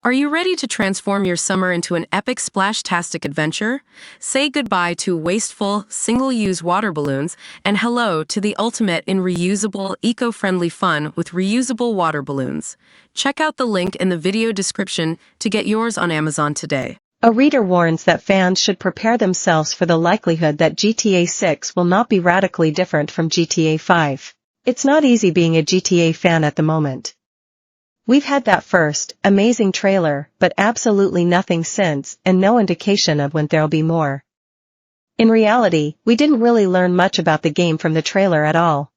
Are you ready to transform your summer into an epic splash-tastic adventure? Say goodbye to wasteful, single-use water balloons and hello to the ultimate in reusable, eco-friendly fun with reusable water balloons. Check out the link in the video description to get yours on Amazon today. A reader warns that fans should prepare themselves for the likelihood that GTA 6 will not be radically different from GTA 5. It's not easy being a GTA fan at the moment. We've had that first, amazing trailer, but absolutely nothing since, and no indication of when there'll be more. In reality, we didn't really learn much about the game from the trailer at all.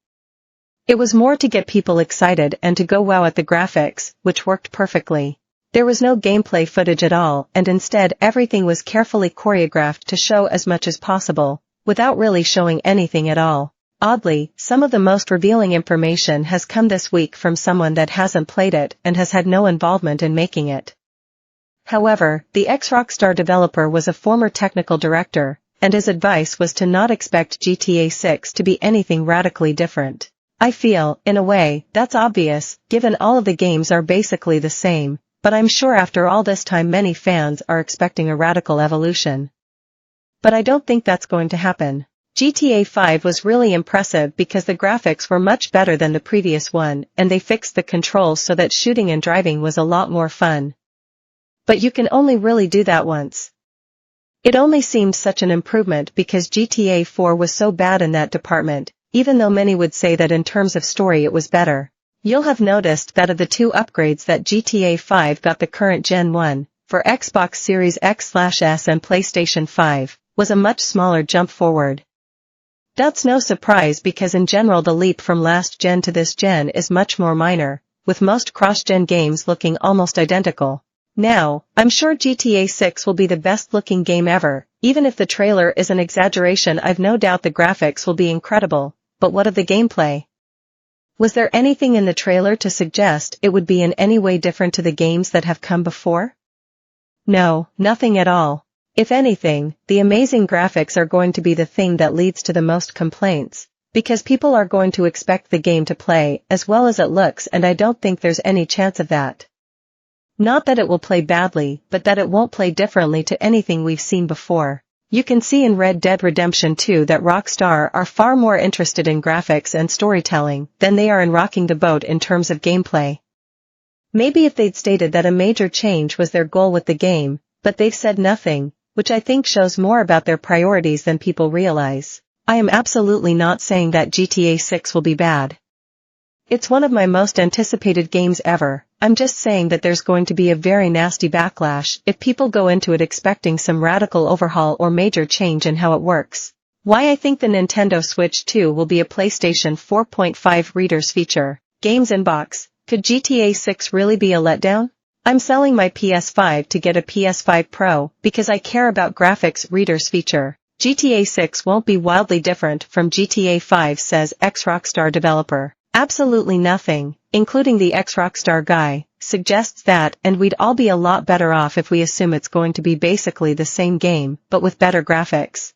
It was more to get people excited and to go wow at the graphics, which worked perfectly. There was no gameplay footage at all, and instead everything was carefully choreographed to show as much as possible, without really showing anything at all. Oddly, some of the most revealing information has come this week from someone that hasn't played it and has had no involvement in making it. However, the ex-Rockstar developer was a former technical director, and his advice was to not expect GTA 6 to be anything radically different. I feel, in a way, that's obvious, given all of the games are basically the same, but I'm sure after all this time many fans are expecting a radical evolution. But I don't think that's going to happen. GTA 5 was really impressive because the graphics were much better than the previous one, and they fixed the controls so that shooting and driving was a lot more fun. But you can only really do that once. It only seemed such an improvement because GTA 4 was so bad in that department, even though many would say that in terms of story it was better. You'll have noticed that of the two upgrades that GTA 5 got, the current Gen 1, for Xbox Series X/S and PlayStation 5, was a much smaller jump forward. That's no surprise because in general the leap from last gen to this gen is much more minor, with most cross-gen games looking almost identical. Now, I'm sure GTA 6 will be the best-looking game ever, even if the trailer is an exaggeration. I've no doubt the graphics will be incredible, but what of the gameplay? Was there anything in the trailer to suggest it would be in any way different to the games that have come before? No, nothing at all. If anything, the amazing graphics are going to be the thing that leads to the most complaints, because people are going to expect the game to play as well as it looks, and I don't think there's any chance of that. Not that it will play badly, but that it won't play differently to anything we've seen before. You can see in Red Dead Redemption 2 that Rockstar are far more interested in graphics and storytelling than they are in rocking the boat in terms of gameplay. Maybe if they'd stated that a major change was their goal with the game, but they've said nothing, which I think shows more about their priorities than people realize. I am absolutely not saying that GTA 6 will be bad. It's one of my most anticipated games ever. I'm just saying that there's going to be a very nasty backlash if people go into it expecting some radical overhaul or major change in how it works. Why I think the Nintendo Switch 2 will be a PlayStation 4.5 Readers feature. Games Inbox. Could GTA 6 really be a letdown? I'm selling my PS5 to get a PS5 Pro because I care about graphics. Readers feature. GTA 6 won't be wildly different from GTA 5, says ex-Rockstar developer. Absolutely nothing, including the ex-Rockstar guy, suggests that, and we'd all be a lot better off if we assume it's going to be basically the same game, but with better graphics.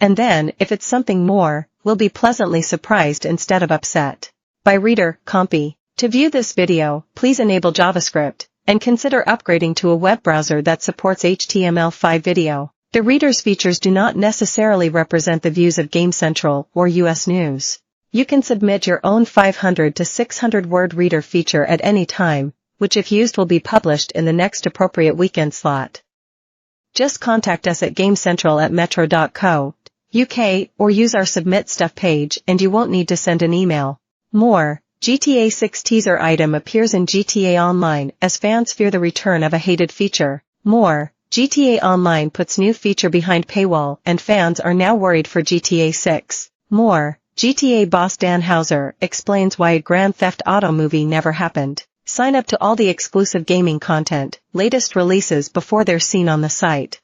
And then, if it's something more, we'll be pleasantly surprised instead of upset. By Reader, Compy. To view this video, please enable JavaScript, and consider upgrading to a web browser that supports HTML5 video. The Readers features do not necessarily represent the views of Game Central or US News. You can submit your own 500 to 600 word reader feature at any time, which if used will be published in the next appropriate weekend slot. Just contact us at gamecentral@metro.co.uk or use our Submit Stuff page and you won't need to send an email. More. GTA 6 teaser item appears in GTA Online as fans fear the return of a hated feature. More. GTA Online puts new feature behind paywall and fans are now worried for GTA 6. More. GTA boss Dan Houser explains why a Grand Theft Auto movie never happened. Sign up to all the exclusive gaming content, latest releases before they're seen on the site.